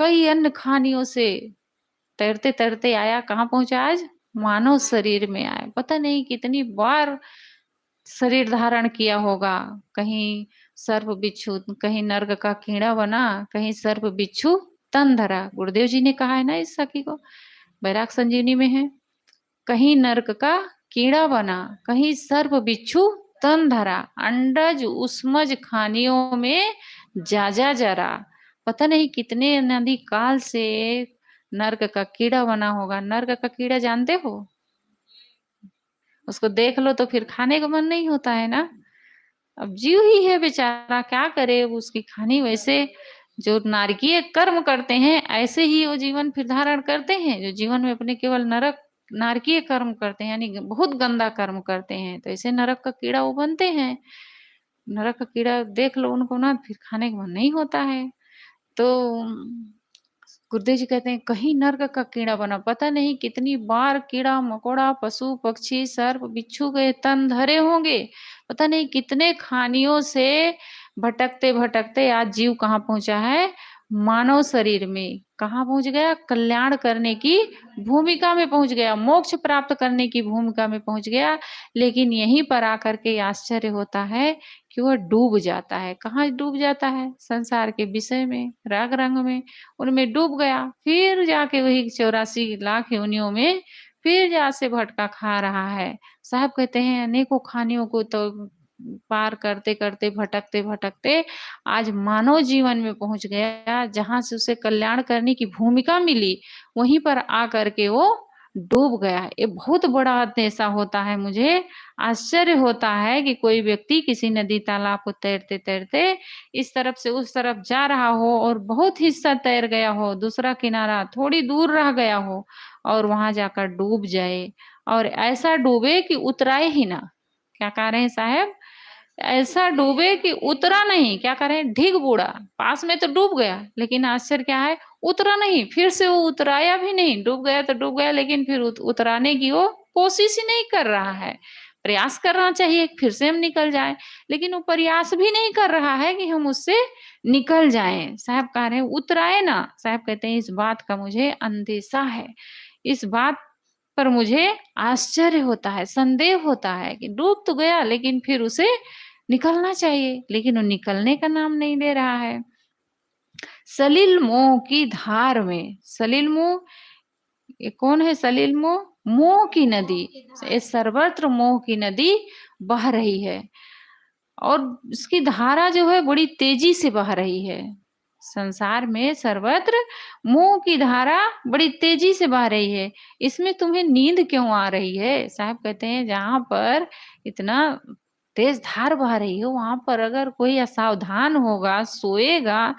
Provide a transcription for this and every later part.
कई अन्य खानियों से तैरते तैरते आया, कहाँ पहुंचा आज? मानव शरीर में आया। पता नहीं कितनी बार शरीर धारण किया होगा। कहीं सर्प बिच्छू, कहीं नर्क का कीड़ा बना, कहीं सर्प बिच्छू तन धरा। गुरुदेव जी ने कहा है ना इस सखी को, बैराग संजीवनी में है। कहीं नर्क का कीड़ा बना, कहीं सर्प बिच्छू तन धरा, अंडज उष्मज खानियों में जा जा जरा। पता नहीं कितने नदी काल से नर्क का कीड़ा बना होगा। नर्क का कीड़ा जानते हो? उसको देख लो तो फिर खाने का मन नहीं होता है ना। अब जीव ही है बेचारा, क्या करे, उसकी खानी वैसे जो नारकीय कर्म करते हैं ऐसे ही वो जीवन फिर धारण करते हैं। जो जीवन में अपने केवल नरक नारकीय कर्म करते हैं, यानी बहुत गंदा कर्म करते हैं, तो ऐसे नरक का कीड़ा वो बनते हैं। नरक का कीड़ा देख लो उनको ना, फिर खाने का मन नहीं होता है। तो गुरुदेव जी कहते हैं कहीं नर्क का कीड़ा बना। पता नहीं कितनी बार कीड़ा मकोड़ा, पशु पक्षी, सर्प बिच्छू के तन धरे होंगे। पता नहीं कितने खानियों से भटकते भटकते आज जीव कहाँ पहुंचा है? मानव शरीर में। कहाँ पहुंच गया? कल्याण करने की भूमिका में पहुंच गया, मोक्ष प्राप्त करने की भूमिका में पहुंच गया। लेकिन यहीं पर आकर के आश्चर्य होता है कि वह डूब जाता है। कहाँ डूब जाता है? संसार के विषय में, राग रंग में, उनमें डूब गया। फिर जाके वही 84 लाख योनियों में फिर जा से भटका खा रहा है। साहब कहते हैं अनेकों खानियों को तो पार करते करते, भटकते भटकते आज मानव जीवन में पहुंच गया, जहां से उसे कल्याण करने की भूमिका मिली, वहीं पर आकर के वो डूब गया। ये बहुत बड़ा अंदेशा होता है। मुझे आश्चर्य होता है कि कोई व्यक्ति किसी नदी तालाब को तैरते तैरते इस तरफ से उस तरफ जा रहा हो और बहुत हिस्सा तैर गया हो, दूसरा किनारा थोड़ी दूर रह गया हो, और वहां जाकर डूब जाए, और ऐसा डूबे कि उतराए ही ना। क्या कह रहे हैं साहब? ऐसा डूबे कि उतरा नहीं। क्या करें? ढीग बूढ़ा पास में तो डूब गया, लेकिन आश्चर्य क्या है? उतरा नहीं। फिर से वो उतराया भी नहीं। डूब गया तो डूब गया, लेकिन फिर उतराने की वो कोशिश ही नहीं कर रहा है। प्रयास करना चाहिए फिर से हम निकल जाए, लेकिन वो प्रयास भी नहीं कर रहा है कि हम उससे निकल जाएं। साहब कह रहे हैं उतराए ना। साहब कहते हैं इस बात का मुझे अंदेशा है, इस बात पर मुझे आश्चर्य होता है, संदेह होता है कि डूब तो गया, लेकिन फिर उसे निकलना चाहिए, लेकिन वो निकलने का नाम नहीं ले रहा है। सलिल मोह की धार में, सलिल मोह, ये कौन है सलिल मोह? मोह की नदी, ये सर्वत्र मोह की नदी बह रही है, और इसकी धारा जो है बड़ी तेजी से बह रही है। संसार में सर्वत्र मोह की धारा बड़ी तेजी से बह रही है। इसमें तुम्हें नींद क्यों आ रही है? साहब कहते हैं जहां पर इतना तेज धार बह रही हो, वहां पर अगर कोई असावधान होगा, सोएगा,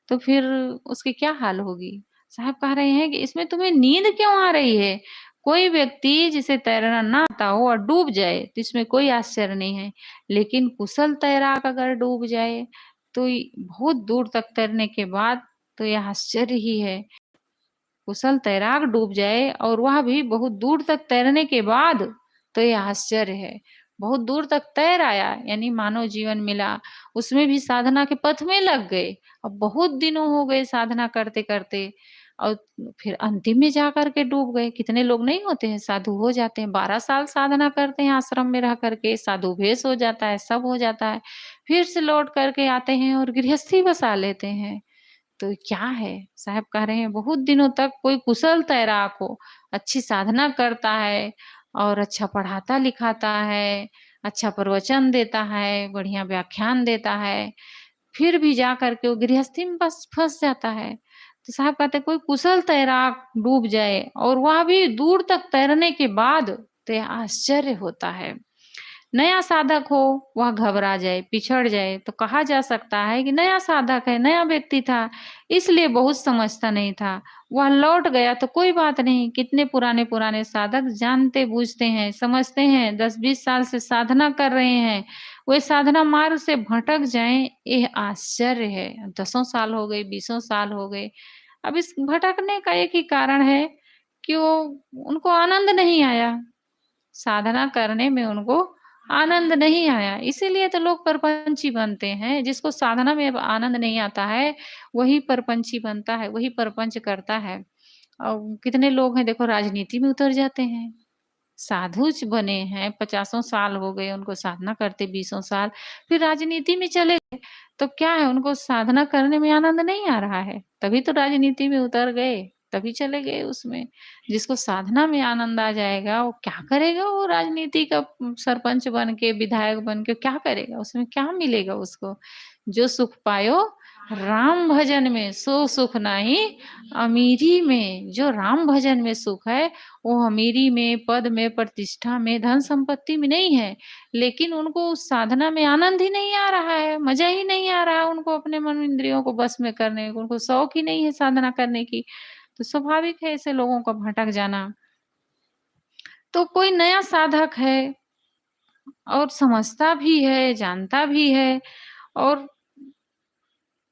तो फिर उसकी क्या हाल होगी? साहब कह रहे हैं कि इसमें तुम्हें नींद क्यों आ रही है? कोई व्यक्ति जिसे तैरना ना आता हो और डूब जाए तो इसमें कोई आश्चर्य नहीं है, लेकिन कुशल तैराक अगर डूब जाए तो बहुत दूर तक तैरने के बाद तो यह आश्चर्य ही है। कुशल तैराक डूब जाए और वह भी बहुत दूर तक तैरने के बाद, तो यह आश्चर्य है। बहुत दूर तक तैर आया, यानी मानव जीवन मिला, उसमें भी साधना के पथ में लग गए। अब बहुत दिनों हो गए साधना करते करते, और फिर अंतिम में जा करके डूब गए। कितने लोग नहीं होते हैं, साधु हो जाते हैं, 12 साल साधना करते हैं आश्रम में रह करके, साधु भेष हो जाता है, सब हो जाता है, फिर से लौट करके आते हैं और गृहस्थी बसा लेते हैं। तो क्या है? साहब कह रहे हैं बहुत दिनों तक कोई कुशल तैराक हो, अच्छी साधना करता है और अच्छा पढ़ाता लिखाता है, अच्छा प्रवचन देता है, बढ़िया व्याख्यान देता है, फिर भी जा करके वो गृहस्थी में बस फंस जाता है। तो साहब कहते हैं कोई कुशल तैराक डूब जाए और वह भी दूर तक तैरने के बाद, तो यह आश्चर्य होता है। नया साधक हो, वह घबरा जाए, पिछड़ जाए, तो कहा जा सकता है कि नया साधक है, नया व्यक्ति था, इसलिए बहुत समझता नहीं था, वह लौट गया तो कोई बात नहीं। कितने पुराने पुराने साधक जानते बूझते हैं, समझते हैं, 10-20 साल से साधना कर रहे हैं, वे साधना मार्ग से भटक जाएं, यह आश्चर्य है। 10 साल हो गए, 20 साल हो गए। अब इस भटकने का एक ही कारण है कि वो उनको आनंद नहीं आया, साधना करने में उनको आनंद नहीं आया, इसीलिए तो लोग परपंची बनते हैं। जिसको साधना में अब आनंद नहीं आता है, वही परपंची बनता है, वही परपंच करता है। कितने लोग हैं देखो राजनीति में उतर जाते हैं। साधु बने हैं, 50 साल हो गए उनको साधना करते 20 साल, फिर राजनीति में चले गए। तो क्या है उनको साधना करने में आनंद नहीं आ रहा है, तभी तो राजनीति में उतर गए, तभी चले गए उसमें। जिसको साधना में आनंद आ जाएगा वो क्या करेगा, वो राजनीति का सरपंच बन के, विधायक बन के क्या करेगा, उसमें क्या मिलेगा उसको? जो सुख पायो राम भजन में सो सुख नाही अमीरी में। जो राम भजन में सुख है वो अमीरी में, पद में, प्रतिष्ठा में, धन संपत्ति में नहीं है। लेकिन उनको उस साधना में आनंद ही नहीं आ रहा है, मजा ही नहीं आ रहा है उनको अपने मन इंद्रियों को बस में करने को, उनको शौक ही नहीं है साधना करने की। तो स्वाभाविक है ऐसे लोगों का भटक जाना। तो कोई नया साधक है और समझता भी है, जानता भी है और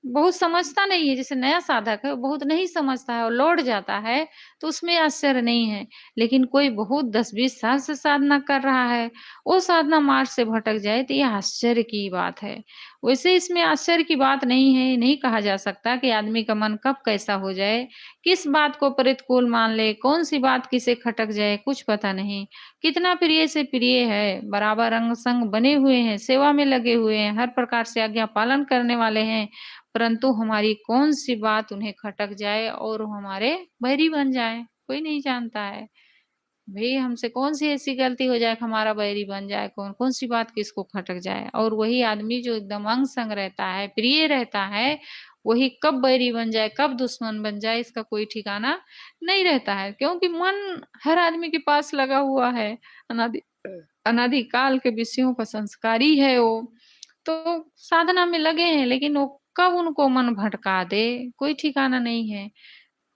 बहुत समझता नहीं है, जैसे नया साधक है, वो बहुत नहीं समझता है और लौट जाता है, तो उसमें आश्चर्य नहीं है। लेकिन कोई बहुत 10-20 साल से साधना कर रहा है, वो साधना मार्ग से भटक जाए, तो ये आश्चर्य की बात है। वैसे इसमें आश्चर्य की बात नहीं है, नहीं कहा जा सकता कि आदमी का मन कब कैसा हो जाए, किस बात को प्रतिकूल मान ले, कौन-सी बात किसे खटक जाए, कुछ पता नहीं। कितना प्रिय से प्रिय है, बराबर अंग संग बने हुए हैं, सेवा में लगे हुए हैं, हर प्रकार से आज्ञा पालन करने वाले हैं, परंतु हमारी कौन-सी बात उन्हें खटक जाए और वो हमारे बैरी बन जाएँ, कोई नहीं जानता है। भई हमसे कौन-सी ऐसी गलती हो जाए कि हमारा बैरी बन जाए, कौन-सी बात किसको खटक जाए। और वही आदमी जो एकदम अंग-संग रहता है, प्रिय रहता है, वही कब बैरी बन जाए, कब दुश्मन बन जाए, इसका कोई ठिकाना नहीं रहता है। क्योंकि मन हर आदमी के पास लगा हुआ है, अनादि अनादिकाल के विषयों का संस्कारी है वो। तो साधना में लगे हैं, लेकिन वो कब उनको मन भटका दे, कोई ठिकाना नहीं है।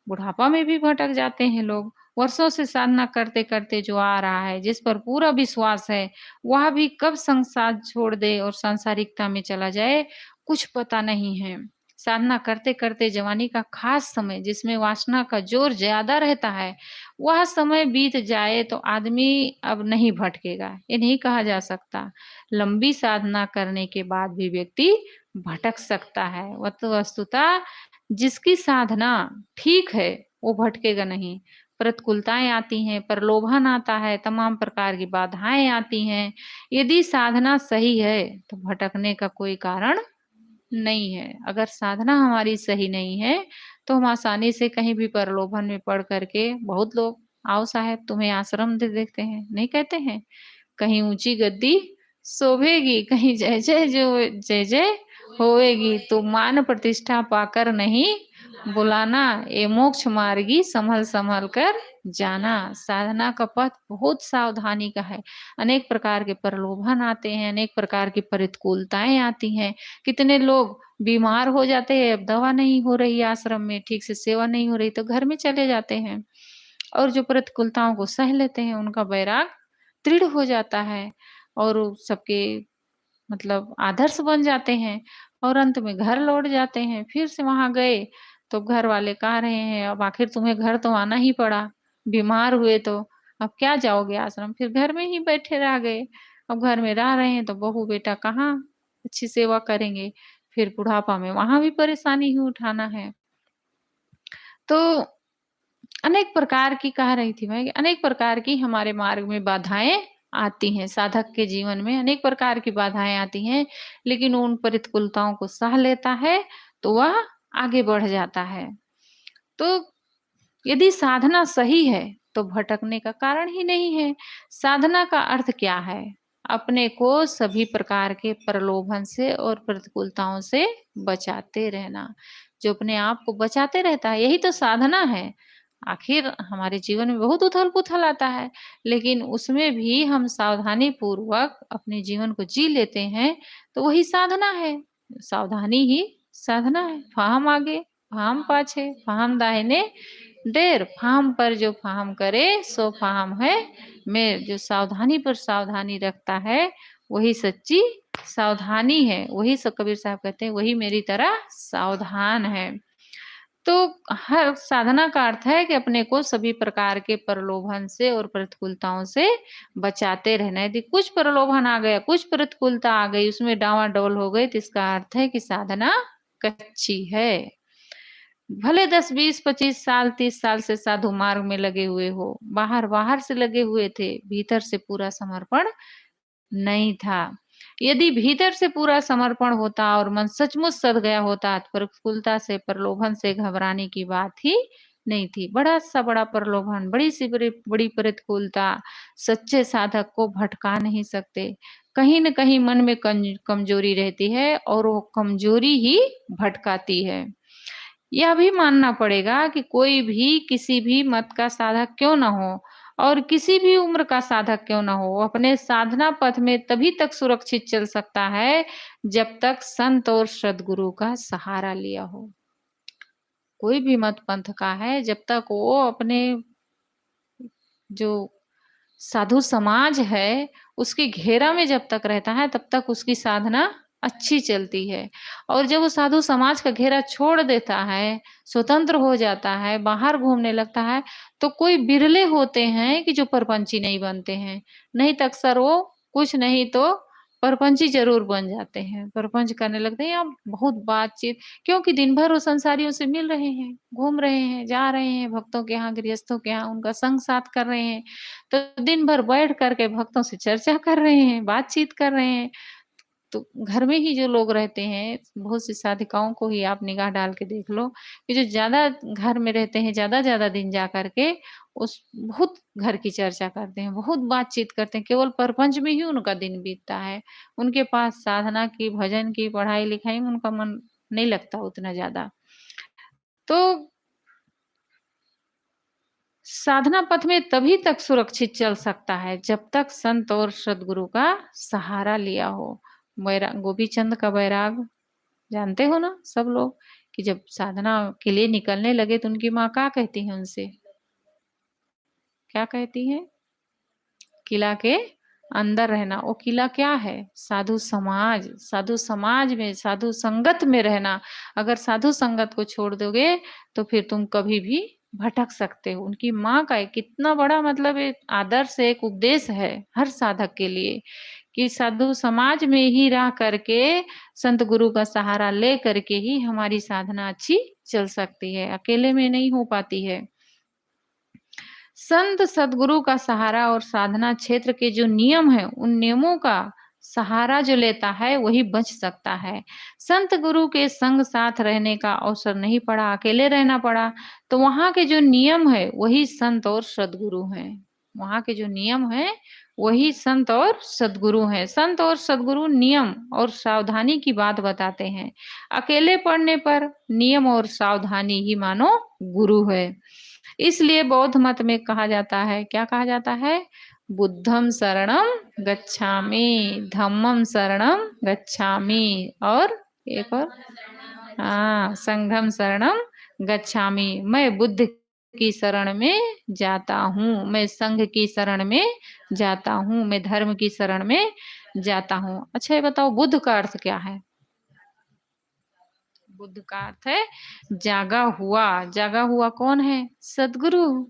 बुढ़ापा में भी भटक जाते हैं लोग। वर्षों से साधना करते-करते जो आ रहा है, जिस पर पूरा विश्वास है, वह भी कब संसार छोड़ दे और सांसारिकता में चला जाए, कुछ पता नहीं है। साधना करते-करते जवानी का खास समय जिसमें वासना का जोर ज़्यादा रहता है, वह समय बीत जाए तो आदमी अब नहीं भटकेगा, ये नहीं कहा जा सकता। लंबी साधना करने के बाद भी व्यक्ति भटक सकता है। वस्तुतः जिसकी साधना ठीक है, वो भटकेगा नहीं। प्रतिकूलताएँ आती हैं, प्रलोभन आता है, तमाम प्रकार की बाधाएँ आती हैं। यदि साधना सही है, तो भटकने का कोई कारण नहीं है। अगर साधना हमारी सही नहीं है, तो हम आसानी से कहीं भी प्रलोभन में पड़ कर के बहुत लोग आओ साहब तुम्हें आश्रम दे देते हैं, नहीं कहते हैं? कहीं ऊँची गद्दी शोभेगी, कहीं जय-जय होएगी, तो मान प्रतिष्ठा पाकर नहीं बुलाना, ये मोक्ष मार्गी संभल-संभल कर जाना। साधना का पथ बहुत सावधानी का है। अनेक प्रकार के प्रलोभन आते हैं, अनेक प्रकार की प्रतिकूलताएँ आती हैं। कितने लोग बीमार हो जाते हैं, अब दवा नहीं हो रही आश्रम में, ठीक से सेवा नहीं हो रही, तो घर में चले जाते हैं। और जो प्रतिकूलताओं को सह लेते हैं, उनका वैराग दृढ़ हो जाता है और वो सबके मतलब आदर्श बन जाते हैं और अंत में घर लौट जाते हैं। फिर से वहाँ गए तो घर वाले कह रहे हैं अब आखिर तुम्हें घर तो आना ही पड़ा, बीमार हुए तो, अब क्या जाओगे आश्रम? फिर घर में ही बैठे रह गए। अब घर में रह रहे हैं तो बहू-बेटा कहाँ अच्छी सेवा करेंगे? फिर बुढ़ापा में वहाँ भी परेशानी ही उठाना है। तो अनेक प्रकार की कह रही थी मैं कि अनेक प्रकार की हमारे मार्ग में बाधाएँ आती हैं। साधक के जीवन में अनेक प्रकार की बाधाएँ आती हैं, लेकिन उन प्रतिकूलताओं को सह लेता है, तो वह आगे बढ़ जाता है। तो यदि साधना सही है, तो भटकने का कारण ही नहीं है। साधना का अर्थ क्या है? अपने को सभी प्रकार के प्रलोभन से और प्रतिकूलताओं से बचाते रहना। जो अपने आप को बचाते रहता है, यही तो साधना है। आखिर हमारे जीवन में बहुत उथल-पुथल आता है, लेकिन उसमें भी हम सावधानी पूर्वक अपने जीवन को जी लेते हैं, तो वही साधना है। सावधानी ही साधना है। फाहम आगे, फाहम पाछे, फाहम दाहिने ढेर, फाहम पर जो फाहम करे सो फाहम है मेल। जो सावधानी पर सावधानी रखता है, वही सच्ची सावधानी है। वही कबीर साहब कहते हैं, वही मेरी तरह सावधान है। तो हर साधना का अर्थ है कि अपने को सभी प्रकार के प्रलोभन से और प्रतिकूलताओं से बचाते रहना। यदि कुछ प्रलोभन आ गया, कुछ प्रतिकूलता आ गई, उसमें डांवाडोल हो गई, तो इसका अर्थ है कि साधना कच्ची है। भले 10, 20, 25 साल, 30 साल से साधु मार्ग में लगे हुए हो, बाहर से लगे हुए थे, भीतर से पूरा समर्पण नहीं था। यदि भीतर से पूरा समर्पण होता और मन सचमुच सध गया होता, तो प्रतिकूलता से, प्रलोभन से घबराने की बात ही नहीं थी। बड़ा सा बड़ा प्रलोभन, बड़ी सी बड़ी प्रतिकूलता सच्चे साधक को भटका नहीं सकते। कहीं न कहीं मन में कमजोरी रहती है और वो कमजोरी ही भटकाती है। यह भी मानना पड़ेगा कि कोई भी किसी भी मत का साधक क्यों ना हो और किसी भी उम्र का साधक क्यों ना हो, अपने साधना पथ में तभी तक सुरक्षित चल सकता है जब तक संत और सद्गुरु का सहारा लिया हो। कोई भी मत पंथ का है, जब तक वो अपने जो साधु समाज है, उसके घेरा में जब तक रहता है, तब तक उसकी साधना अच्छी चलती है। और जब वो साधु समाज का घेरा छोड़ देता है, स्वतंत्र हो जाता है, बाहर घूमने लगता है, तो कोई बिरले होते हैं कि जो परपंची नहीं बनते हैं। नहीं तो अक्सर वो कुछ नहीं तो परपंची ज़रूर बन जाते हैं। परपंच करने लगते हैं या बहुत बातचीत, क्योंकि दिन भर वो संसारियों से मिल रहे हैं, घूम रहे हैं, जा रहे हैं, भक्तों के यहाँ, गृहस्थों के यहाँ उनका संग साथ कर रहे हैं। तो दिन भर बैठ कर के भक्तों से चर्चा कर रहे हैं, बातचीत कर रहे हैं। तो घर में ही जो लोग रहते हैं, बहुत सी साधिकाओं को ही आप निगाह डाल के देख लो कि जो ज़्यादा घर में रहते हैं, ज़्यादा-ज़्यादा दिन जा कर के उस बहुत घर की चर्चा करते हैं, बहुत बातचीत करते हैं, केवल प्रपंच में ही उनका दिन बीतता है। उनके पास साधना की, भजन की, पढ़ाई-लिखाई में उनका मन नहीं लगता उतना ज़्यादा। तो साधना पथ में तभी तक सुरक्षित चल सकता है जब तक संत और सद्गुरु का सहारा लिया हो। गोपीचंद का बैराग जानते हो ना सब लोग, कि जब साधना के लिए निकलने लगे तो उनकी माँ क्या कहती है उनसे? क्या कहती है? किला के अंदर रहना। वो किला क्या है? साधु समाज। साधु समाज में, साधु संगत में रहना। अगर साधु संगत को छोड़ दोगे तो फिर तुम कभी भी भटक सकते हो। उनकी माँ का एक कितना बड़ा मतलब एक आदर्श, एक उपदेश है हर साधक के लिए कि साधु समाज में ही रह करके, संत गुरु का सहारा ले करके ही हमारी साधना अच्छी चल सकती है, अकेले में नहीं हो पाती है। संत सद्गुरु का सहारा और साधना क्षेत्र के जो नियम हैं, उन नियमों का सहारा जो लेता है वही बच सकता है। संत गुरु के संग साथ रहने का अवसर नहीं पड़ा, अकेले रहना पड़ा, तो वहाँ के जो नियम है वही संत और सद्गुरु हैं। वहाँ के जो नियम है वही संत और सद्गुरु हैं। संत और सद्गुरु नियम और सावधानी की बात बताते हैं। अकेले पढ़ने पर नियम और सावधानी ही मानो गुरु है। इसलिए बौद्ध मत में कहा जाता है, क्या कहा जाता है? बुद्धं शरणं गच्छामि, धम्मं शरणं गच्छामि और एक और, हाँ, संघं शरणं गच्छामि। मैं बुद्ध की शरण में जाता हूँ, मैं संघ की शरण में जाता हूँ, मैं धर्म की शरण में जाता हूँ। अच्छा ये बताओ बुद्ध का अर्थ क्या है? बुद्ध का अर्थ है जागा हुआ। जागा हुआ कौन है? सद्गुरु।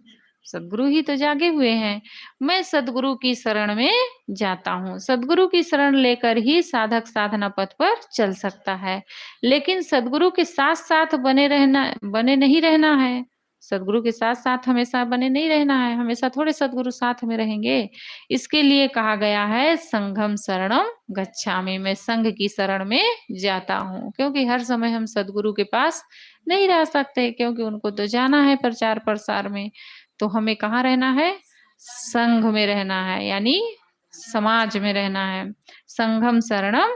सद्गुरु ही तो जागे हुए हैं। मैं सद्गुरु की शरण में जाता हूँ। सद्गुरु की शरण लेकर ही साधक साधना पथ पर चल सकता है। लेकिन सद्गुरु के साथ साथ बने नहीं रहना है। सद्गुरु के साथ साथ हमेशा बने नहीं रहना है, हमेशा थोड़े सद्गुरु साथ में रहेंगे। इसके लिए कहा गया है संघम शरणम गच्छामि, मैं संघ की शरण में जाता हूँ, क्योंकि हर समय हम सद्गुरु के पास नहीं रह सकते, क्योंकि उनको तो जाना है प्रचार प्रसार में। तो हमें कहाँ रहना है? संघ में रहना है, यानी समाज में रहना है। संघम शरणम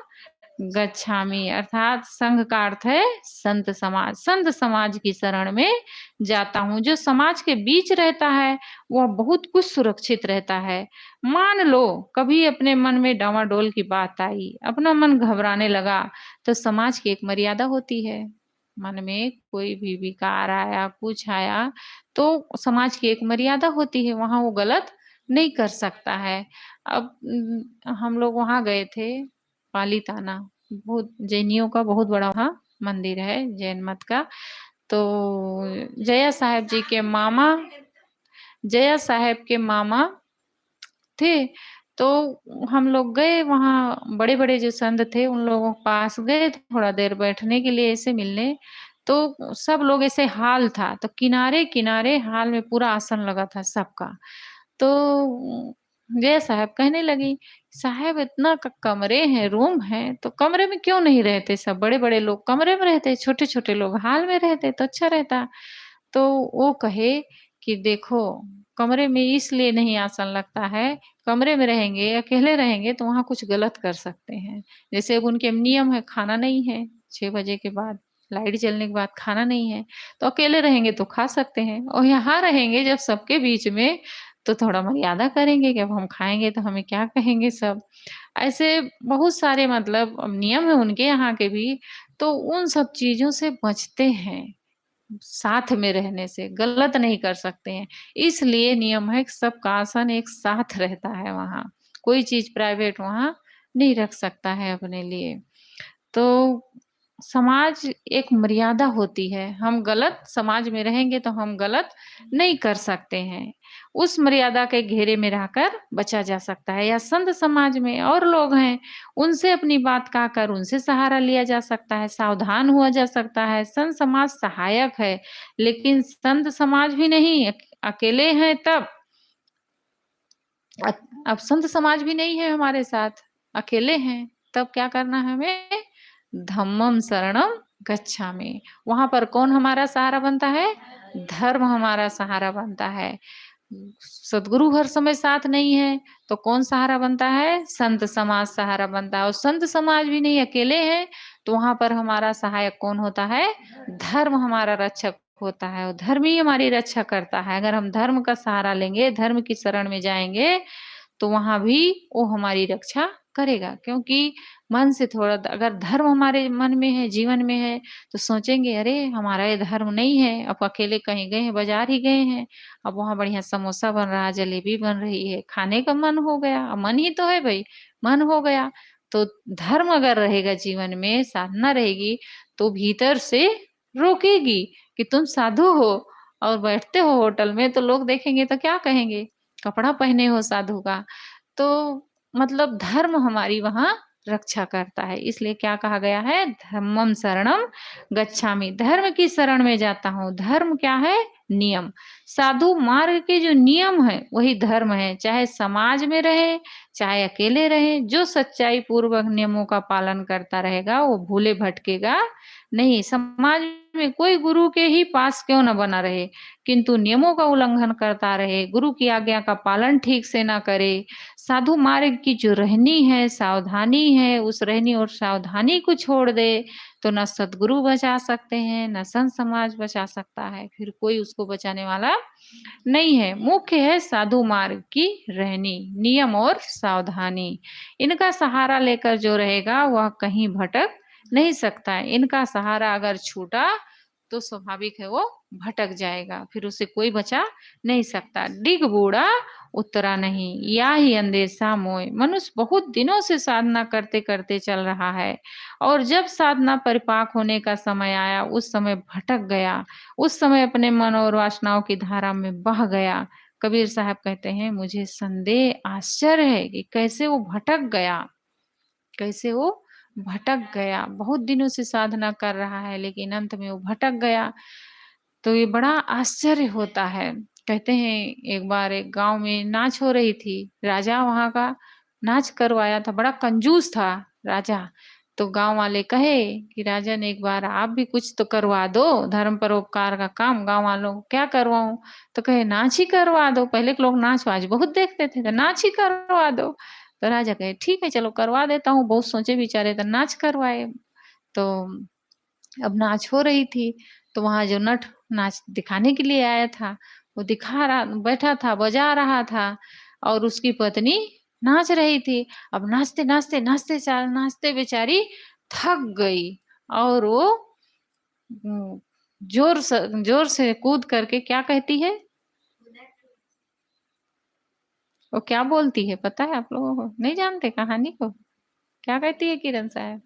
गच्छामि अर्थात संघ का अर्थ है संत समाज। संत समाज की शरण में जाता हूँ। जो समाज के बीच रहता है वह बहुत कुछ सुरक्षित रहता है। मान लो कभी अपने मन में डामाडोल की बात आई, अपना मन घबराने लगा, तो समाज की एक मर्यादा होती है। मन में कोई भी विकार आया, कुछ आया, तो समाज की एक मर्यादा होती है, वहां वो गलत नहीं कर सकता है। अब हम लोग वहां गए थे, पालीताना, बहुत जैनियों का बहुत बड़ा वहाँ मंदिर है, जैन मत का। तो जया साहब जी के मामा जया साहब के मामा थे, तो हम लोग गए वहाँ, बड़े-बड़े जो संत थे उन लोगों के पास गए थोड़ा देर बैठने के लिए ऐसे मिलने, तो सब लोग ऐसे हॉल था, तो किनारे-किनारे हॉल में पूरा आसन लगा था सबका। तो जया साहब कहने लगी, "साहब इतना क कमरे हैं, रूम हैं, तो कमरे में क्यों नहीं रहते सब बड़े-बड़े लोग कमरे में रहते, छोटे-छोटे लोग हॉल में रहते तो अच्छा रहता।" तो वो कहे कि देखो, कमरे में इसलिए नहीं आसन लगता है, कमरे में रहेंगे, अकेले रहेंगे तो वहाँ कुछ गलत कर सकते हैं। जैसे अब उनके नियम है, खाना नहीं है 6 बजे के बाद, लाइट जलने के बाद खाना नहीं है, तो अकेले रहेंगे तो खा सकते हैं और यहाँ रहेंगे जब सबके बीच में, तो थोड़ा मर्यादा करेंगे कि अब हम खाएँगे तो हमें क्या कहेंगे सब। ऐसे बहुत सारे मतलब नियम हैं उनके यहाँ के भी, तो उन सब चीज़ों से बचते हैं। साथ में रहने से, गलत नहीं कर सकते हैं। इसलिए नियम है कि सबका आसन एक साथ रहता है वहाँ। कोई चीज़ प्राइवेट वहाँ नहीं रख सकता है अपने लिए। तो समाज एक मर्यादा होती है। हम गलत समाज में रहेंगे तो हम गलत नहीं कर सकते हैं। उस मर्यादा के घेरे में रहकर बचा जा सकता है या संत समाज में और लोग हैं, उनसे अपनी बात कहकर उनसे सहारा लिया जा सकता है, सावधान हुआ जा सकता है। संत समाज सहायक है, लेकिन संत समाज भी नहीं, अकेले हैं तब अ, अब संत समाज भी नहीं है हमारे साथ, अकेले हैं, तब क्या करना है हमें? धम्मम शरणम गच्छामि। वहाँ पर कौन हमारा सहारा बनता है? धर्म हमारा सहारा बनता है। सद्गुरु हर समय साथ नहीं है, तो कौन सहारा बनता है? संत समाज सहारा बनता है और संत समाज भी नहीं, अकेले हैं, तो वहाँ पर हमारा सहायक कौन होता है? धर्म हमारा रक्षक होता है और धर्म ही हमारी रक्षा करता है। अगर हम धर्म का सहारा लेंगे, धर्म की शरण में जाएँगे, तो वहाँ भी वो हमारी रक्षा करेगा, क्योंकि मन से थोड़ा अगर धर्म हमारे मन में है, जीवन में है, तो सोचेंगे अरे! हमारा ये धर्म नहीं है, अब अकेले कहीं गए हैं, बाज़ार ही गए हैं, अब वहाँ बढ़िया समोसा बन रहा है, जलेबी बन रही है, खाने का मन हो गया, अब मन ही तो है भई, मन हो गया। तो धर्म अगर रहेगा जीवन में, साधना रहेगी, तो भीतर से रोकेगी कि तुम साधु हो और बैठते हो होटल में, तो लोग देखेंगे तो क्या कहेंगे? कपड़ा पहने हो साधु का। तो मतलब धर्म हमारी वहाँ रक्षा करता है। इसलिए क्या कहा गया है? धम्मम शरणम गच्छामि। धर्म की शरण में जाता हूँ। धर्म क्या है? नियम। साधु मार्ग के जो नियम हैं, वही धर्म है। चाहे समाज में रहे, चाहे अकेले रहे, जो सच्चाई पूर्वक नियमों का पालन करता रहेगा, वो भूले भटकेगा नहीं। समाज में कोई गुरु के ही पास क्यों न बना रहे, किंतु नियमों का उल्लंघन करता रहे, गुरु की आज्ञा का पालन ठीक से ना करे, साधु मार्ग की जो रहनी है, सावधानी है, उस रहनी और सावधानी को छोड़ दे, तो ना सद्गुरु बचा सकते हैं, ना संत समाज बचा सकता है, फिर कोई उसको बचाने वाला नहीं है। मुख्य है साधु मार्ग की रहनी, नियम और सावधानी। इनका सहारा लेकर जो रहेगा वह कहीं भटक नहीं सकता है। इनका सहारा अगर छूटा तो स्वाभाविक है वो भटक जाएगा, फिर उसे कोई बचा नहीं सकता। डिग बूढ़ा उतरा नहीं, या ही अंदेशा मोय। मनुष्य बहुत दिनों से साधना करते-करते चल रहा है और जब साधना परिपाक होने का समय आया, उस समय भटक गया। उस समय अपने मन और वासनाओं की धारा में बह गया। कबीर साहब कहते हैं, मुझे संदेह आश्चर्य है कि कैसे वो भटक गया, कैसे वो भटक गया। बहुत दिनों से साधना कर रहा है लेकिन अंत में वो भटक गया। तो ये बड़ा आश्चर्य होता है। कहते हैं एक बार एक गाँव में नाच हो रही थी, राजा वहाँ का नाच करवाया था, बड़ा कंजूस था राजा। तो गाँव वाले कहे कि राजन एक बार आप भी कुछ तो करवा दो, धर्म परोपकार का काम गाँव वालों को क्या करवाऊँ? तो कहे नाच ही करवा दो, पहले के लोग नाच-वाच बहुत देखते थे, तो नाच ही करवा दो। तो राजा कहे ठीक है चलो करवा देता हूँ, बहुत सोचे विचारे तो नाच करवाए। तो अब नाच हो रही थी, तो वहाँ जो नट नाच दिखाने के लिए आया था, वो दिखा रहा बैठा था, बजा रहा था और उसकी पत्नी नाच रही थी। अब नाचते-नाचते, नाचते बेचारी थक गई और वो उम, ज़ोर से कूद करके क्या कहती है? वो क्या बोलती है पता है आप लोगों को? नहीं जानते कहानी को? क्या कहती है किरण साहब?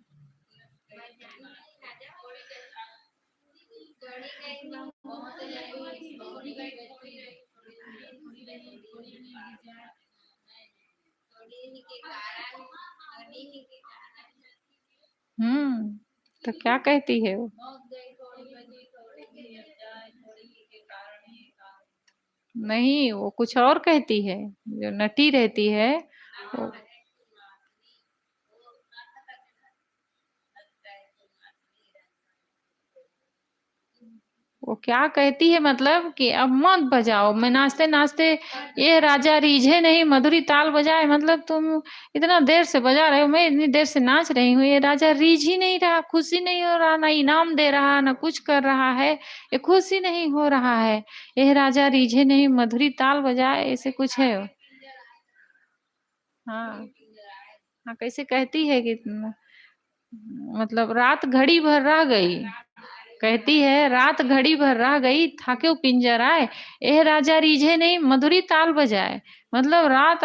हम्म। तो क्या कहती है वो? नहीं, वो कुछ और कहती है। जो नटी रहती है वो वो क्या कहती है, मतलब कि अब मत बजाओ। मैं नाचते नाचते, ये राजा रीझे नहीं मधुरी ताल बजाए, मतलब तुम इतना देर से बजा रहे हो, मैं इतनी देर से नाच रही हूँ, ये राजा रीझ ही नहीं रहा, खुशी नहीं हो रहा, ना इनाम दे रहा, ना कुछ कर रहा है, ये खुशी नहीं हो रहा है। ये राजा रीझे नहीं मधुरी ताल बजाए, ऐसे कुछ है। हाँ। हाँ, कैसे कहती है कि मतलब रात घड़ी भर रह गई, कहती है रात घड़ी भर रह गई, था क्यों पिंजराए, एह राजा रीझे नहीं मधुरी ताल बजाए। मतलब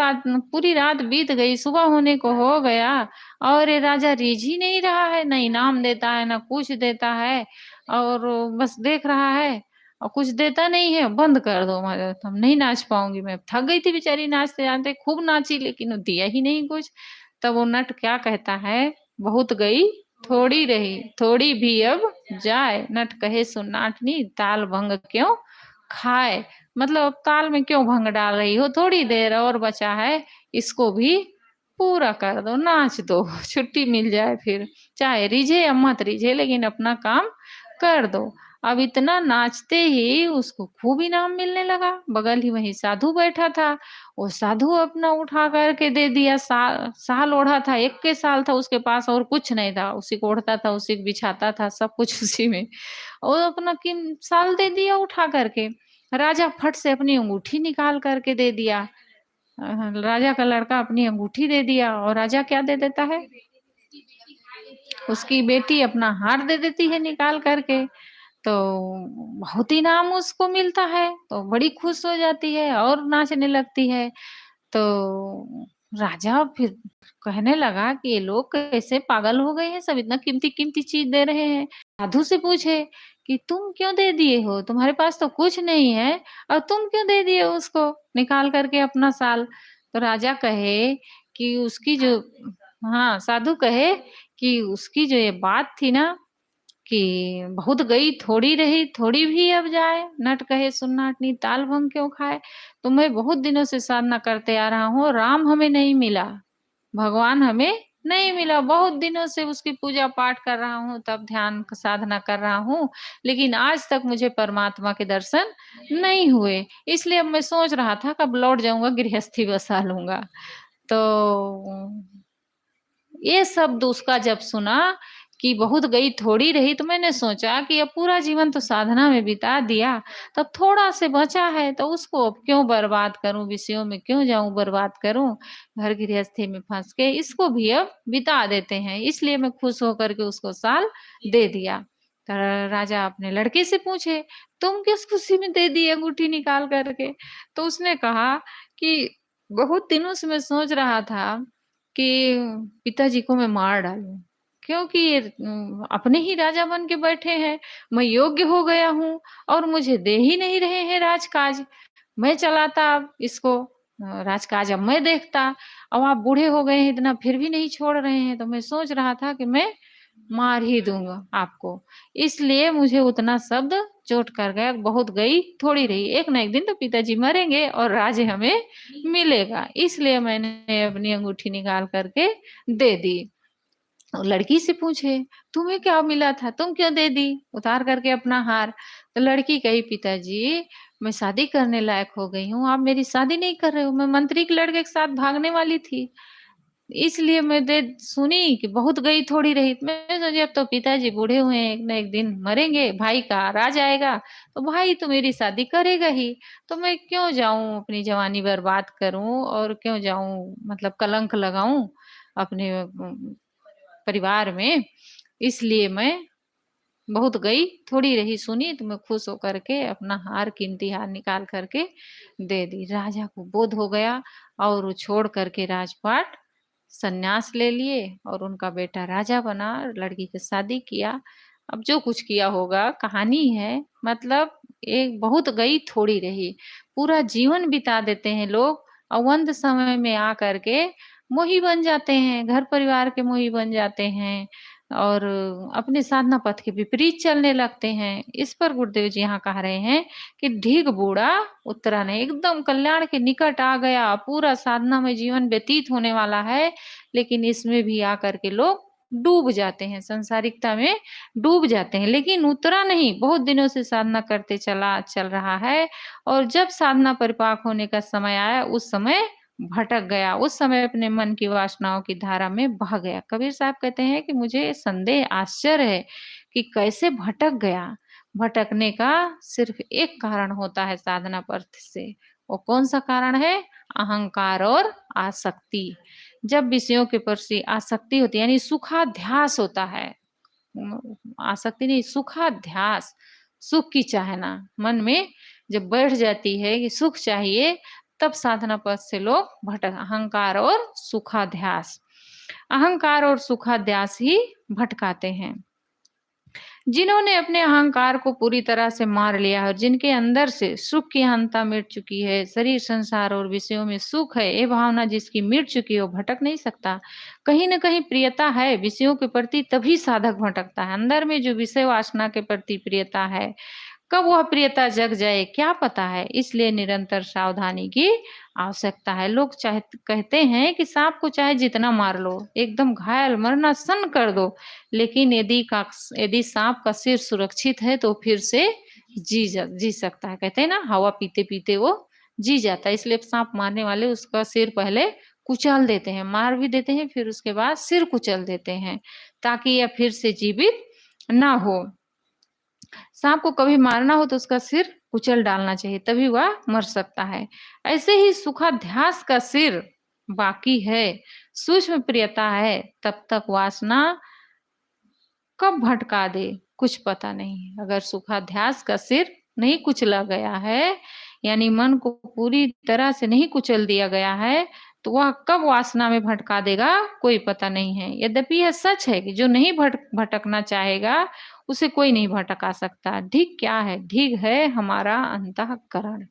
पूरी रात बीत गई, सुबह होने को हो गया, और ये राजा रीझ ही नहीं रहा है, ना इनाम देता है, ना कुछ देता है, और बस देख रहा है, और कुछ देता नहीं है। बंद कर दो, हम नहीं नाच पाऊंगी, मैं थक गई थी बेचारी नाचते जाते, खूब नाची, लेकिन वो दिया ही नहीं कुछ। तब वो नट क्या कहता है, बहुत गई थोड़ी रही, थोड़ी भी अब जाए, नट कहे सुनाटनी ताल भंग क्यों खाए। मतलब अब ताल में क्यों भंग डाल रही हो, थोड़ी देर और बचा है, इसको भी पूरा कर दो, नाच दो, छुट्टी मिल जाए फिर, चाहे रिझे या मत रिझे, लेकिन अपना काम कर दो। अब इतना नाचते ही उसको खूब इनाम मिलने लगा। बगल ही वही साधु बैठा था, वो साधु अपना उठा करके दे दिया। साल ओढ़ा था, 21 साल था उसके पास, और कुछ नहीं था, उसी को ओढ़ता था, उसी को बिछाता था, सब कुछ उसी में, और अपना किन साल दे दिया उठा करके। राजा फट से अपनी अंगूठी निकाल करके दे दिया। राजा का लड़का अपनी अंगूठी दे दिया, और राजा क्या दे देता है, उसकी बेटी अपना हार दे देती है निकाल करके। तो बहुत इनाम उसको मिलता है, तो बड़ी खुश हो जाती है और नाचने लगती है। तो राजा फिर कहने लगा कि ये लोग कैसे पागल हो गए हैं, सब इतना कीमती कीमती चीज दे रहे हैं। साधु से पूछे कि तुम क्यों दे दिए हो, तुम्हारे पास तो कुछ नहीं है, और तुम क्यों दे दिए उसको निकाल करके अपना साल। तो राजा कहे कि उसकी जो, हाँ, साधु कहे कि उसकी जो ये बात थी ना, कि बहुत गई थोड़ी रही, थोड़ी भी अब जाए, नट कहे सुन्नाटनी ताल भंग क्यों खाए। तो मैं बहुत दिनों से साधना करते आ रहा हूँ, राम हमें नहीं मिला, भगवान हमें नहीं मिला, बहुत दिनों से उसकी पूजा पाठ कर रहा हूँ, तब ध्यान साधना कर रहा हूँ, लेकिन आज तक मुझे परमात्मा के दर्शन नहीं हुए। इसलिए अब मैं सोच रहा था कब लौट जाऊंगा, गृहस्थी बसा लूंगा। तो ये शब्द उसका जब सुना कि बहुत गई थोड़ी रही, तो मैंने सोचा कि अब पूरा जीवन तो साधना में बिता दिया, तब थोड़ा से बचा है, तो उसको अब क्यों बर्बाद करूं, विषयों में क्यों जाऊं बर्बाद करूं, घर गृहस्थी में फंस के इसको भी अब बिता देते हैं। इसलिए मैं खुश होकर के उसको साल दे दिया। तो राजा अपने लड़के से पूछे, तुम किस खुशी में दे दी अंगूठी निकाल करके। तो उसने कहा कि बहुत दिनों से मैं सोच रहा था कि पिताजी को मैं मार डालूं, क्योंकि ये अपने ही राजा बन के बैठे हैं, मैं योग्य हो गया हूँ, और मुझे दे ही नहीं रहे हैं राजकाज। मैं चलाता अब इसको, राजकाज अब मैं देखता। अब आप बूढ़े हो गए हैं इतना, फिर भी नहीं छोड़ रहे हैं, तो मैं सोच रहा था कि मैं मार ही दूंगा आपको। इसलिए मुझे उतना शब्द चोट कर गया, बहुत गई थोड़ी रही, एक ना एक दिन तो पिताजी मरेंगे और राज्य हमें मिलेगा, इसलिए मैंने अपनी अंगूठी निकाल करके दे दी। और लड़की से पूछे, तुम्हें क्या मिला था, तुम क्यों दे दी उतार करके अपना हार। तो लड़की कही, पिताजी मैं शादी करने लायक हो गई हूँ, आप मेरी शादी नहीं कर रहे हो, मैं मंत्री के लड़के के साथ भागने वाली थी, इसलिए मैं दे सुनी कि बहुत गई थोड़ी रही। मैं सोची अब तो पिताजी बूढ़े हुए हैं, एक ना एक दिन मरेंगे, भाई का राज आएगा, तो भाई तो मेरी शादी करेगा ही, तो मैं क्यों जाऊं अपनी जवानी बर्बाद करूं, और क्यों जाऊं मतलब कलंक लगाऊं अपने परिवार में। इसलिए मैं बहुत गई थोड़ी रही सुनी, तो मैं खुश होकर के अपना हार, कीमती हार निकाल करके दे दी। राजा को बोध हो गया, और वो छोड़ करके राजपाट सन्यास ले लिए, और उनका बेटा राजा बना, लड़की की शादी किया। अब जो कुछ किया होगा कहानी है, मतलब एक बहुत गई थोड़ी रही, पूरा जीवन बिता देते हैं लोग, और अंत समय में आ करके मोही बन जाते हैं, घर परिवार के मोही बन जाते हैं और अपने साधना पथ के विपरीत चलने लगते हैं। इस पर गुरुदेव जी यहाँ कह रहे हैं कि ढीग बूढ़ा उतरा नहीं, एकदम कल्याण के निकट आ गया, पूरा साधना में जीवन व्यतीत होने वाला है, लेकिन इसमें भी आकर के लोग डूब जाते हैं, सांसारिकता में डूब जाते हैं, लेकिन उतरा नहीं, बहुत दिनों से साधना करते चल रहा है और जब साधना परिपाक होने का समय आया, उस समय भटक गया, उस समय अपने मन की वासनाओं की धारा में बह गया। कबीर साहब कहते हैं कि मुझे संदेह आश्चर्य है कि कैसे भटक गया। भटकने का सिर्फ एक कारण होता है साधना पथ से। वो कौन सा कारण है? अहंकार और आसक्ति। जब विषयों के प्रति आसक्ति होती है, यानी सुखाध्यास होता है, आसक्ति नहीं, सुखाध्यास, सुख की चाहना मन में जब बैठ जाती है कि सुख चाहिए, तब साधना पथ से लोग भटक, अहंकार और सुखाध्यास, अहंकार और सुखाध्यास ही भटकाते हैं। जिन्होंने अपने अहंकार को पूरी तरह से मार लिया है और जिनके अंदर से सुख की अहंता मिट चुकी है, शरीर संसार और विषयों में सुख है, ये भावना जिसकी मिट चुकी है, वो भटक नहीं सकता। कहीं न कहीं प्रियता है विषयों के प्रति, तभी साधक भटकता है। अंदर में जो विषय वासना के प्रति प्रियता है, कब वह प्रियता जग जाए क्या पता है, इसलिए निरंतर सावधानी की आवश्यकता है। लोग चाहे कहते हैं कि सांप को चाहे जितना मार लो, एकदम घायल मरना सन कर दो, लेकिन यदि सांप का सिर सुरक्षित है तो फिर से जी सकता है। कहते हैं ना, हवा पीते पीते वो जी जाता है, इसलिए सांप मारने वाले उसका सिर पहले कुचल देते हैं, मार भी देते हैं, फिर उसके बाद सिर कुचल देते हैं, ताकि यह फिर से जीवित ना हो। सांप को कभी मारना हो तो उसका सिर कुचल डालना चाहिए, तभी वह मर सकता है। ऐसे ही सुखाध्यास का सिर बाकी है, सूक्ष्म प्रियता है, तब तक वासना कब भटका दे कुछ पता नहीं। अगर सुखाध्यास का सिर नहीं कुचला गया है, यानी मन को पूरी तरह से नहीं कुचल दिया गया है, तो वह कब वासना में भटका देगा कोई पता नहीं है। यद्यपि यह सच है कि जो नहीं भटकना चाहेगा उसे कोई नहीं भटका सकता। ढीग क्या है? ढीग है हमारा अंतःकरण,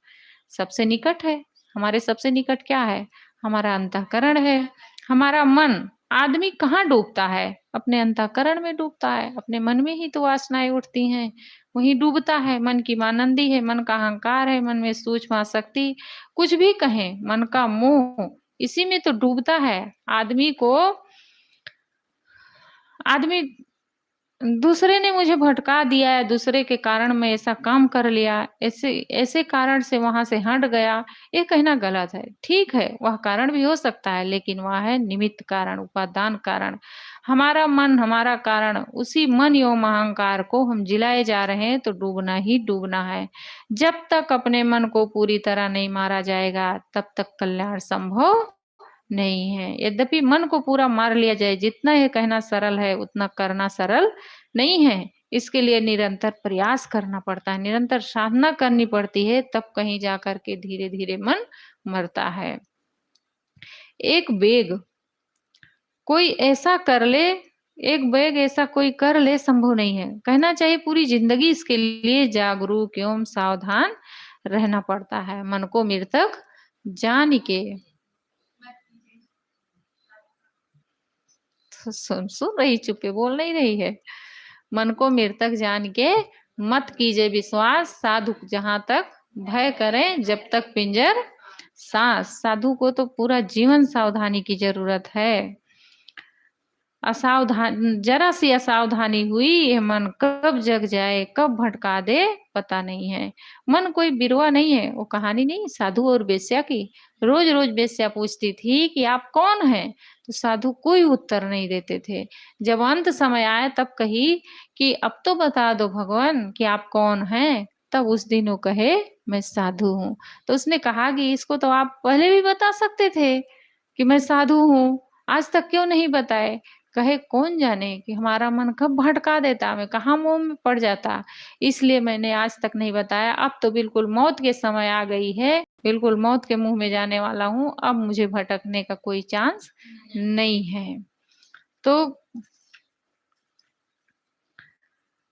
सबसे निकट है। हमारे सबसे निकट क्या है? हमारा अंतःकरण है, हमारा मन। आदमी कहाँ डूबता है? अपने अंतःकरण में डूबता है, अपने मन में ही तो वासनाएं उठती हैं, वहीं डूबता है। मन की मानंदी है, मन का अहंकार है, मन में सूक्ष्म आसक्ति, कुछ भी कहें, मन का मोह, इसी में तो डूबता है। आदमी दूसरे ने मुझे भटका दिया है, दूसरे के कारण मैं ऐसा काम कर लिया, ऐसे ऐसे कारण से वहां से हट गया, ये कहना गलत है। ठीक है, वह कारण भी हो सकता है, लेकिन वह है निमित्त कारण, उपादान कारण। हमारा मन, हमारा कारण, उसी मन एवं अहंकार को हम जिलाए जा रहे हैं, तो डूबना ही डूबना है। जब तक अपने मन को पूरी तरह नहीं मारा जाएगा, तब तक कल्याण संभव नहीं है। यद्यपि मन को पूरा मार लिया जाए, जितना ये कहना सरल है उतना करना सरल नहीं है। इसके लिए निरंतर प्रयास करना पड़ता है, निरंतर साधना करनी पड़ती है, तब कहीं जाकर के धीरे धीरे मन मरता है। एक बेग कोई ऐसा कर ले, एक बैग ऐसा कोई कर ले, संभव नहीं है। कहना चाहिए पूरी जिंदगी इसके लिए जागरूक एवं सावधान रहना पड़ता है। मन को मृतक जान के, सुन रही, चुप्पे बोल नहीं रही है। मन को मृतक जान के मत कीजिए विश्वास, साधु जहां तक भय करें जब तक पिंजर सांस। साधु को तो पूरा जीवन सावधानी की जरूरत है। जरा सी असावधानी हुई, यह मन कब जग जाए, कब भटका दे पता नहीं है। मन कोई बिरवा नहीं है। वो कहानी नहीं साधु और बेश्या की, रोज रोज बेश्या पूछती थी कि आप कौन हैं, तो साधु कोई उत्तर नहीं देते थे। जब अंत समय आया तब कही कि अब तो बता दो भगवान कि आप कौन हैं। तब उस दिन वो कहे मैं साधु हूँ। तो उसने कहा कि इसको तो आप पहले भी बता सकते थे कि मैं साधु हूँ, आज तक क्यों नहीं बताए। कहे कौन जाने कि हमारा मन कब भटका देता, मैं कहाँ मोह में पड़ जाता, इसलिए मैंने आज तक नहीं बताया। अब तो बिल्कुल मौत के समय आ गई है, बिल्कुल मौत के मुंह में जाने वाला हूँ, अब मुझे भटकने का कोई चांस नहीं है। तो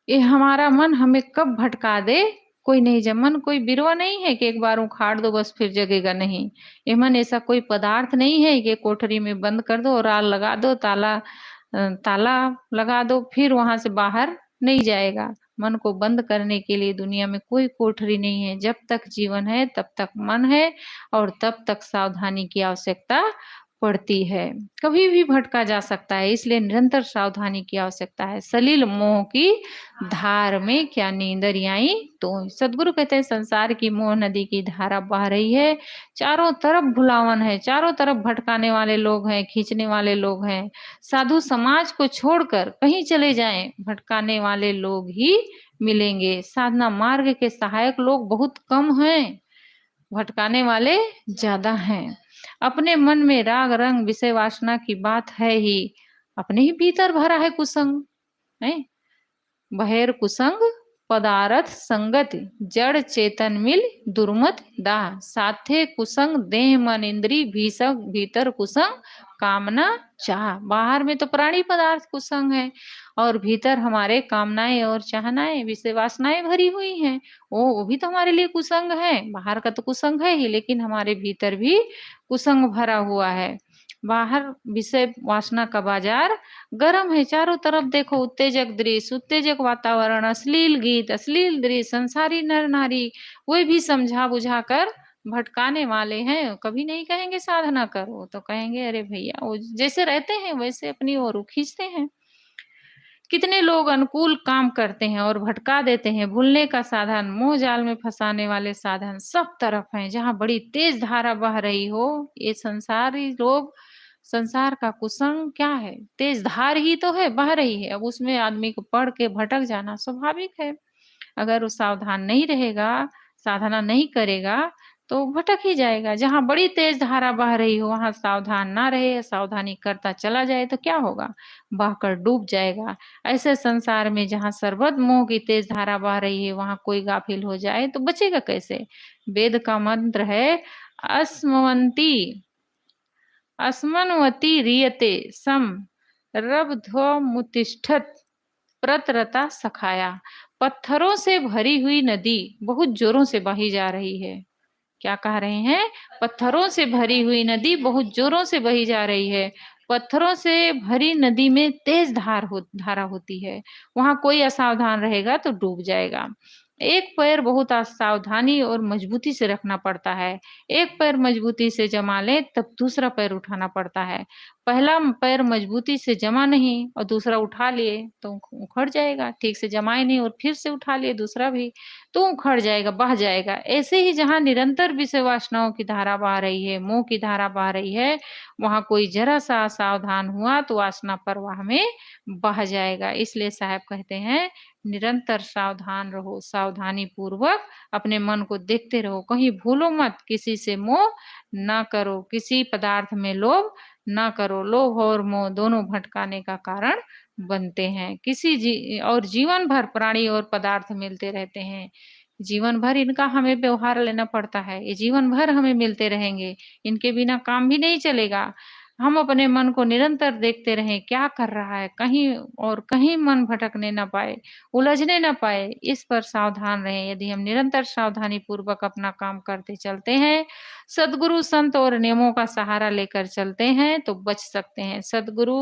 ये हमारा मन हमें कब भटका दे कोई नहीं मन कोई बिरवा नहीं है कि एक बार उखाड़ दो बस फिर जगेगा नहीं। ये मन ऐसा कोई पदार्थ नहीं है कि कोठरी में बंद कर दो, राल लगा दो, ताला लगा दो, फिर वहां से बाहर नहीं जाएगा। मन को बंद करने के लिए दुनिया में कोई कोठरी नहीं है। जब तक जीवन है तब तक मन है और तब तक सावधानी की आवश्यकता पड़ती है। कभी भी भटका जा सकता है, इसलिए निरंतर सावधानी की आवश्यकता है। सलिल मोह की धार में क्या नींदर आई तो सदगुरु कहते हैं संसार की मोह नदी की धारा बह रही है, चारों तरफ भुलावन है, चारों तरफ भटकाने वाले लोग हैं, खींचने वाले लोग हैं। साधु समाज को छोड़कर कहीं चले जाएं, भटकाने वाले लोग ही मिलेंगे। साधना मार्ग के सहायक लोग बहुत कम हैं, भटकाने वाले ज्यादा हैं। अपने मन में राग रंग विषय वासना की बात है ही, अपने ही भीतर भरा है कुसंग है। बहेर कुसंग पदारथ संगत, जड़ चेतन मिल दुर्मत दाह। साथे कुसंग देह मन इंद्री, भीतर कुसंग कामना चाह। बाहर में तो प्राणी पदार्थ कुसंग है और भीतर हमारे कामनाएं और चाहनाएं विषय वासनाएं भरी हुई हैं। वो भी तो हमारे लिए कुसंग है। बाहर का तो कुसंग है ही, लेकिन हमारे भीतर भी कुसंग भरा हुआ है। बाहर विषय वासना का बाजार गरम है, चारों तरफ देखो उत्तेजक दृश्य, उत्तेजक वातावरण, अश्लील गीत, अश्लील दृश्य, संसारी नर नारी, वे भी समझा बुझा कर भटकाने वाले हैं। कभी नहीं कहेंगे साधना करो, तो कहेंगे अरे भैया वो जैसे रहते हैं वैसे अपनी ओर खींचते हैं। कितने लोग अनुकूल काम करते हैं और भटका देते हैं। भूलने का साधन, मोह जाल में फंसाने वाले साधन सब तरफ हैं। जहां बड़ी तेज धारा बह रही हो, ये संसारी लोग, संसार का कुसंग क्या है, तेज धार ही तो है, बह रही है। अब उसमें आदमी को पढ़ के भटक जाना स्वाभाविक है। अगर वो सावधान नहीं रहेगा, साधना नहीं करेगा, तो भटक ही जाएगा। जहां बड़ी तेज धारा बह रही हो वहां सावधान ना रहे, सावधानी करता चला जाए तो क्या होगा, बहकर डूब जाएगा। ऐसे संसार में जहां सर्वद मोह की तेज धारा बह रही है वहां कोई गाफिल हो जाए तो बचेगा कैसे। वेद का मंत्र है अस्मवंती अस्मन्वती रियते सम रब्ध्वमुतिष्ठत प्रतरता सखाया। पत्थरों से भरी हुई नदी बहुत जोरों से बही जा रही है। क्या कह रहे हैं, पत्थरों से भरी हुई नदी बहुत जोरों से बही जा रही है। पत्थरों से भरी नदी में तेज धारा होती है, वहां कोई असावधान रहेगा तो डूब जाएगा। एक पैर बहुत सावधानी और मजबूती से रखना पड़ता है। एक पैर मजबूती से जमा ले तब दूसरा पैर उठाना पड़ता है। पहला पैर मजबूती से जमा नहीं और दूसरा उठा लिए तो उखड़ जाएगा। ठीक से जमाए नहीं और फिर से उठा लिए दूसरा भी, तो उखड़ जाएगा, बह जाएगा। ऐसे ही जहां निरंतर विषय वासनाओं की धारा बह रही है, मोह की धारा बह रही है, वहां कोई जरा सा सावधान हुआ तो वासना प्रवाह में बह जाएगा। इसलिए साहब कहते हैं निरंतर सावधान रहो, सावधानी पूर्वक अपने मन को देखते रहो। कहीं भूलो मत, किसी से मोह ना करो, किसी पदार्थ में लोभ ना करो। लोभ और मोह दोनों भटकाने का कारण बनते हैं। और जीवन भर प्राणी और पदार्थ मिलते रहते हैं। जीवन भर इनका हमें व्यवहार लेना पड़ता है। ये जीवन भर हमें मिलते रहेंगे, इनके बिना काम भी नहीं चलेगा। हम अपने मन को निरंतर देखते रहें क्या कर रहा है, कहीं मन भटकने ना पाए, उलझने ना पाए, इस पर सावधान रहें। यदि हम निरंतर सावधानी पूर्वक अपना काम करते चलते हैं, सद्गुरु संत और नियमों का सहारा लेकर चलते हैं तो बच सकते हैं। सद्गुरु